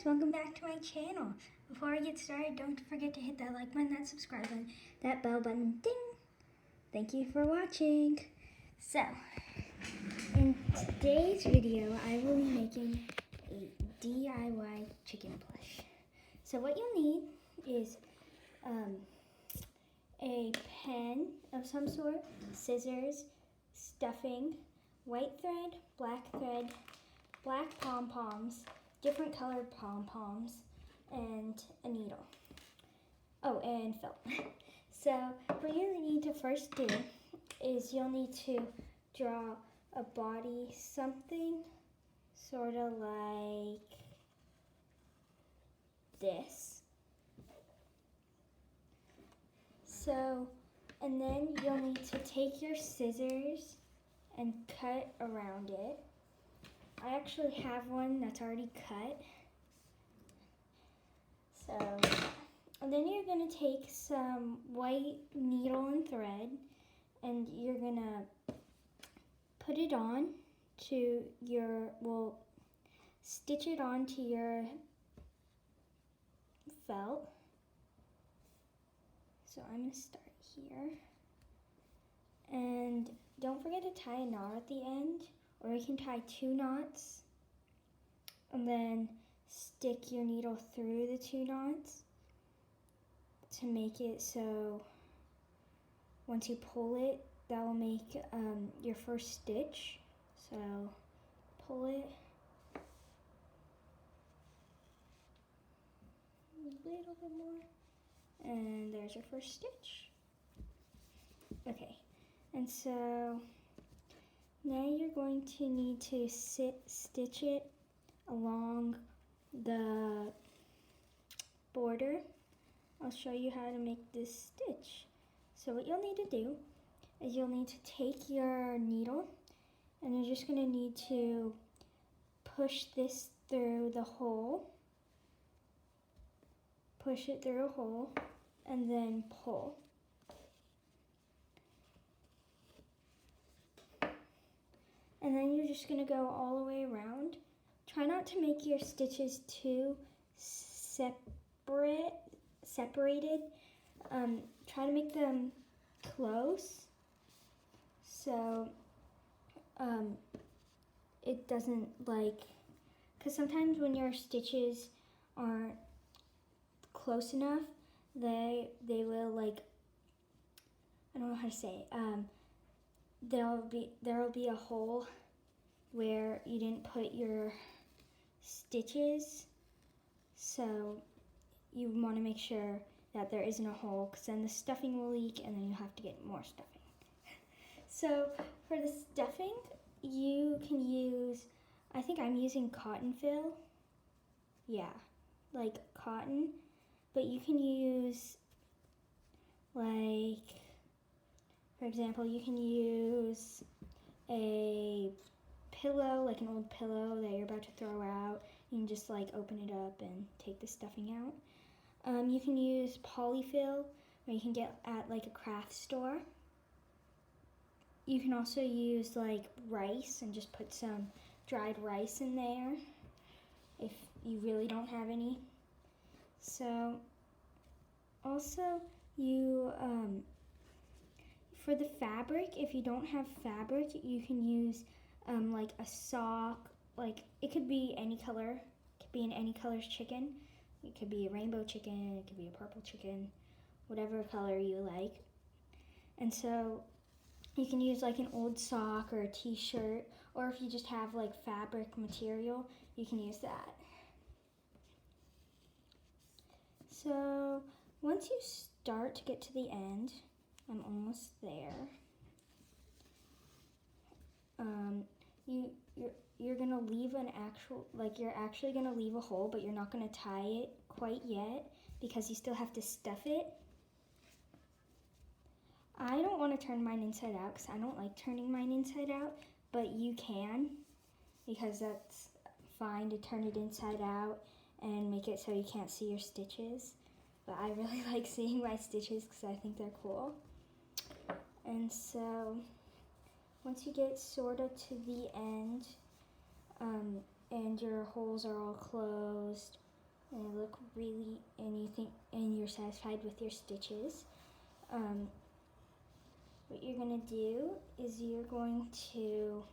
guys, welcome back to my channel. Before I get started, don't forget to hit that like button, that subscribe button, that bell button, ding! Thank you for watching. So, in today's video, I will be making a DIY chicken plush. So what you'll need is a pen of some sort, scissors, stuffing, white thread, black pom-poms, different colored pom-poms, and a needle. Oh, and felt. So what you need to first do is you'll need to draw a body, something sort of like this. So, and then you'll need to take your scissors and cut around it. I actually have one that's already cut. So, and then you're gonna take some white needle and thread and you're gonna put it on to your, stitch it onto your felt. So I'm gonna start here. And don't forget to tie a knot at the end, or you can tie 2 knots and then stick your needle through the 2 knots to make it so once you pull it, that will make your first stitch. So pull it a little bit more, and there's your first stitch. Okay, and so now you're going to need to stitch it along the border. I'll show you how to make this stitch. So what you'll need to do is you'll need to take your needle and you're just going to need to push this through the hole. Push it through a hole and then pull. And then you're just gonna go all the way around. Try not to make your stitches too separated. Try to make them close so it doesn't because sometimes when your stitches aren't close enough, they will I don't know how to say it. There will be a hole where you didn't put your stitches, so you want to make sure that there isn't a hole, because then the stuffing will leak and then you have to get more stuffing. So for the stuffing, you can use, I think I'm using cotton fill. Yeah, like cotton, but you can use for example, you can use a pillow, like an old pillow that you're about to throw out. You can just open it up and take the stuffing out. You can use polyfill, or you can get at a craft store. You can also use rice and just put some dried rice in there if you really don't have any. So also you for the fabric, if you don't have fabric, you can use a sock. It could be any color. It could be in any color's chicken. It could be a rainbow chicken. It could be a purple chicken. Whatever color you like. And so you can use an old sock or a t-shirt, or if you just have fabric material, you can use that. So once you start to get to the end, I'm almost there. You're gonna leave you're actually gonna leave a hole, but you're not gonna tie it quite yet because you still have to stuff it. I don't want to turn mine inside out because I don't like turning mine inside out, but you can, because that's fine to turn it inside out and make it so you can't see your stitches. But I really like seeing my stitches because I think they're cool. And so once you get sort of to the end and your holes are all closed, and they look really, and you're satisfied with your stitches. What you're gonna do is you're going to,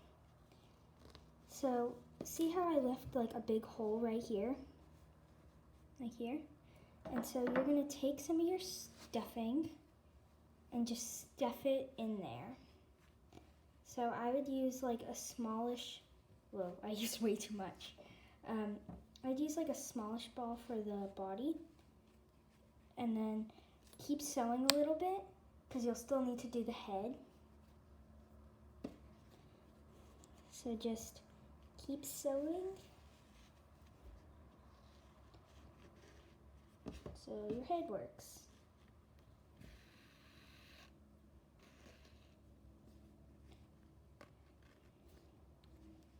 so see how I left like a big hole right here? And so you're gonna take some of your stuffing and just stuff it in there. So I would use like a smallish, whoa, I used way too much. I'd use like a smallish ball for the body, and then keep sewing a little bit because you'll still need to do the head. So just keep sewing. So your head works.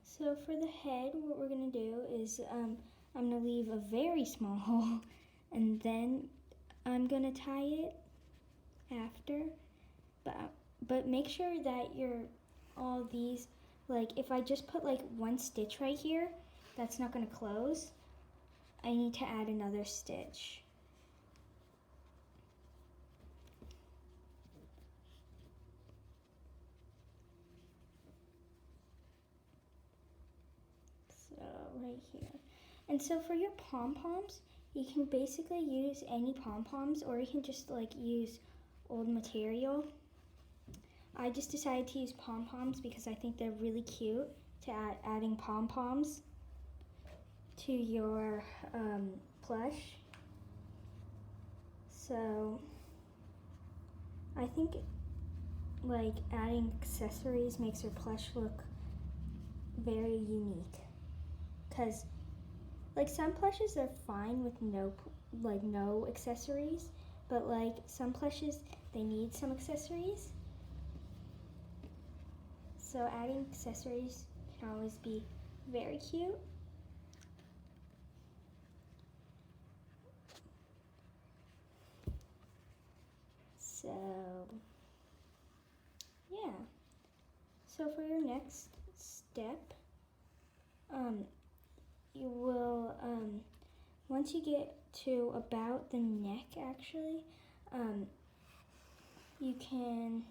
So for the head, what we're gonna do is I'm gonna leave a very small hole, and then I'm gonna tie it after. But make sure that all these, like if I just put like one stitch right here, that's not gonna close. I need to add another stitch. Right here. And so for your pom-poms, you can basically use any pom-poms, or you can just like use old material. I just decided to use pom-poms because I think they're really cute to adding pom-poms to your plush. So I think like adding accessories makes your plush look very unique. Because like some plushes are fine with no accessories, but like some plushes, they need some accessories. So adding accessories can always be very cute. So yeah. So for your next step, you will, once you get to about the neck actually, you can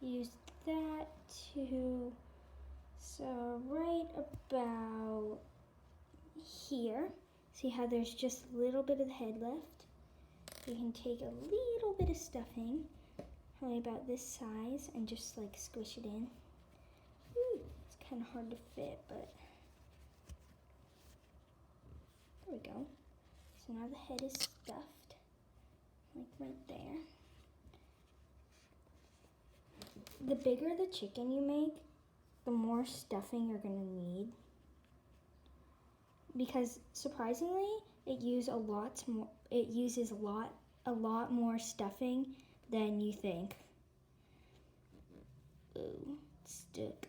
use that to, so right about here, see how there's just a little bit of the head left? You can take a little bit of stuffing, probably about this size, and just like squish it in. Ooh, it's kind of hard to fit, but there we go. So now the head is stuffed, like right there. The bigger the chicken you make, the more stuffing you're gonna need. Because surprisingly, it uses a lot more stuffing than you think. Ooh, it's stuck.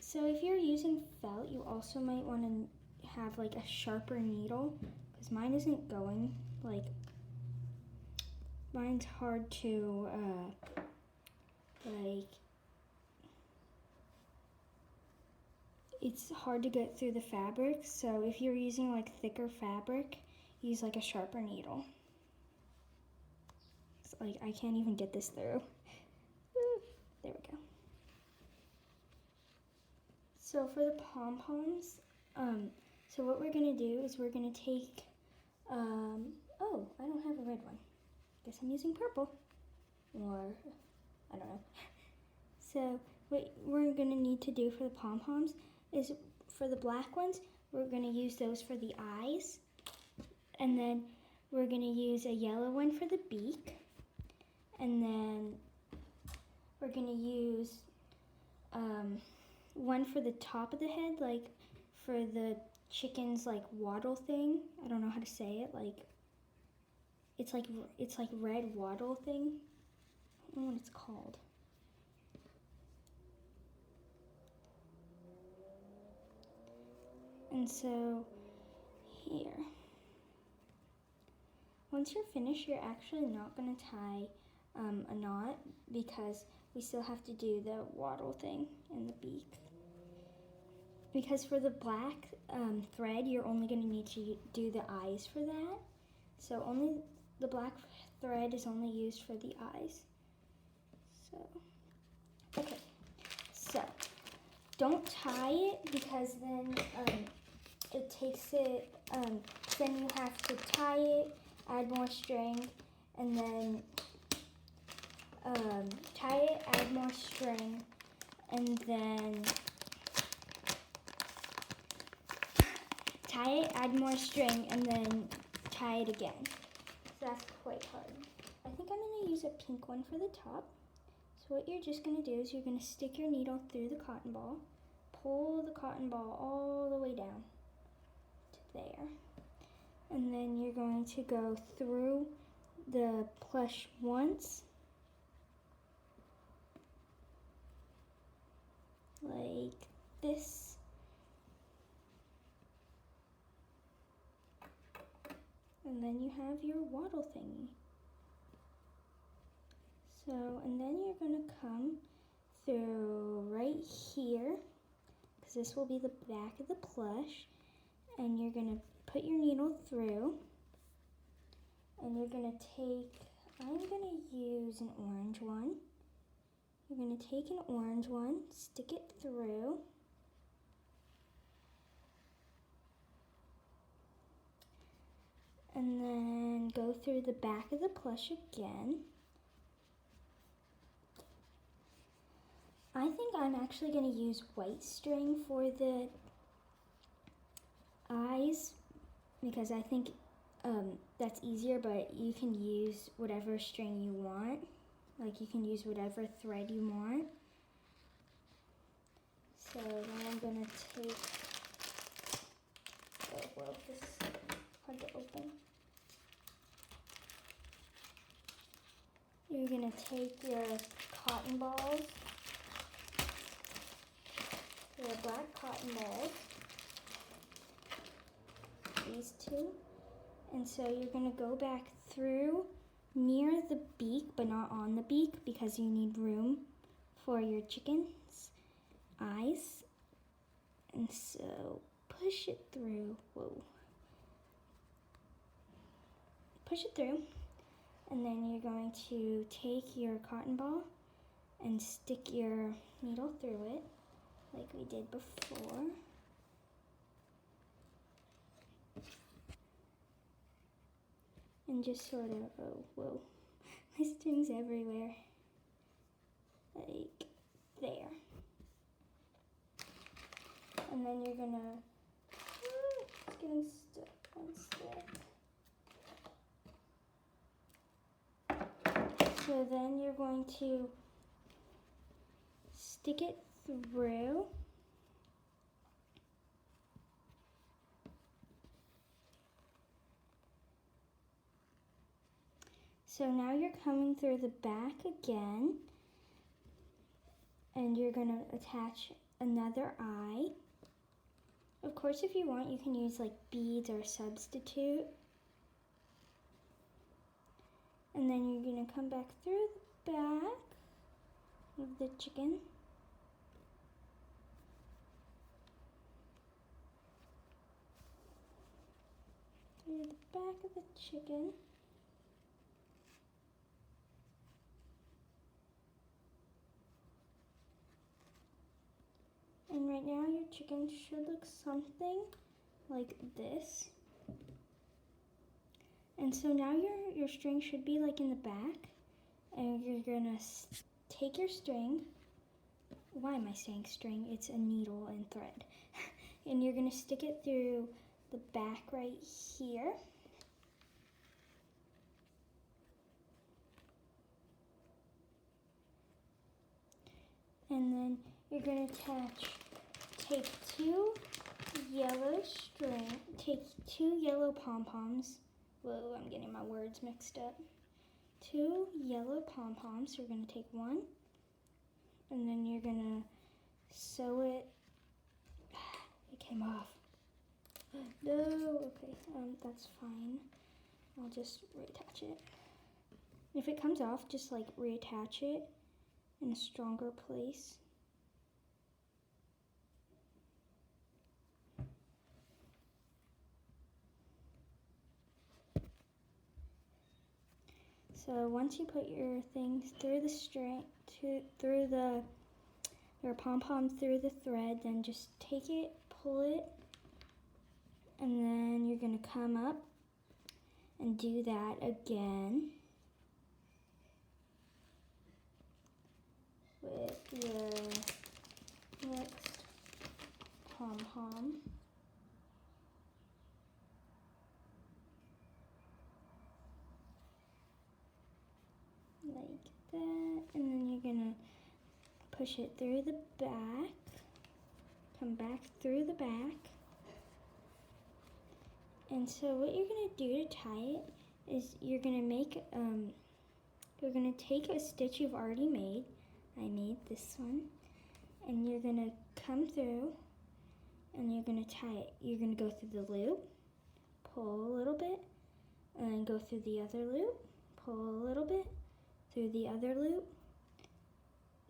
So if you're using felt, you also might want to have like a sharper needle, because mine isn't going, like mine's hard to it's hard to get through the fabric. So if you're using like thicker fabric, use like a sharper needle. It's like I can't even get this through. There we go. So for the pom-poms, so what we're gonna do is we're gonna take, oh, I don't have a red one. Guess I'm using purple, or I don't know. So what we're gonna need to do for the pom-poms is, for the black ones, we're gonna use those for the eyes, and then we're gonna use a yellow one for the beak, and then we're gonna use one for the top of the head, like for the chicken's like waddle thing. I don't know how to say it. Like it's like red waddle thing. I don't know what it's called. And so here, once you're finished, you're actually not gonna tie a knot, because we still have to do the waddle thing and the beak. because for the black thread, you're only going to need to do the eyes for that. So only the black thread is only used for the eyes. So, okay. So, don't tie it because then it takes it, then you have to tie it, add more string, and then tie it, add more string, and then tie it, add more string, and then tie it again. So that's quite hard. I think I'm going to use a pink one for the top. So what you're just going to do is you're going to stick your needle through the cotton ball, pull the cotton ball all the way down to there, and then you're going to go through the plush once, like this, and then you have your waddle thingy. So, and then you're going to come through right here, because this will be the back of the plush, and you're going to put your needle through, and you're going to take, I'm going to use an orange one. You're going to take an orange one, stick it through, and then go through the back of the plush again. I think I'm actually going to use white string for the eyes because I think that's easier, but you can use whatever string you want. Like you can use whatever thread you want. So then I'm going to take, oh well, this is hard to open. You're going to take your cotton balls, your black cotton balls, these two, and so you're going to go back through near the beak but not on the beak because you need room for your chicken's eyes, and so push it through, push it through, and then you're going to take your cotton ball and stick your needle through it like we did before. And just sort of, oh, whoa, my string's everywhere. Like there. And then you're gonna, it's getting stuck on stick. So then you're going to stick it through. So now you're coming through the back again, and you're going to attach another eye. Of course, if you want, you can use like beads or substitute. And then you're going to come back through the back of the chicken. Through the back of the chicken. And right now your chicken should look something like this. And so now your string should be like in the back, and you're gonna take your string. Why am I saying string? It's a needle and thread. And you're gonna stick it through the back right here. And then you're gonna take two yellow pom-poms. Whoa, I'm getting my words mixed up. 2 yellow pom-poms. You're gonna take one, and then you're gonna sew it. It came off. No, okay, that's fine. I'll just reattach it. If it comes off, just like reattach it in a stronger place. So once you put your things through the string, your pom-pom through the thread, then just take it, pull it, and then you're gonna come up and do that again with your next pom-pom. Like that, and then you're gonna push it through the back, come back through the back. And so what you're gonna do to tie it is you're gonna take a stitch you've already made. I made this one, and you're gonna come through and you're gonna tie it. You're gonna go through the loop, pull a little bit, and then go through the other loop, pull a little bit, through the other loop,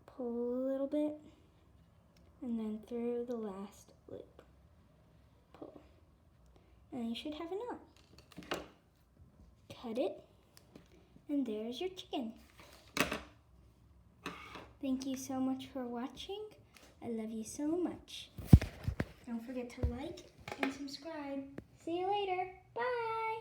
pull a little bit, and then through the last loop, pull. And you should have a knot. Cut it, and there's your chicken. Thank you so much for watching. I love you so much. Don't forget to like and subscribe. See you later. Bye.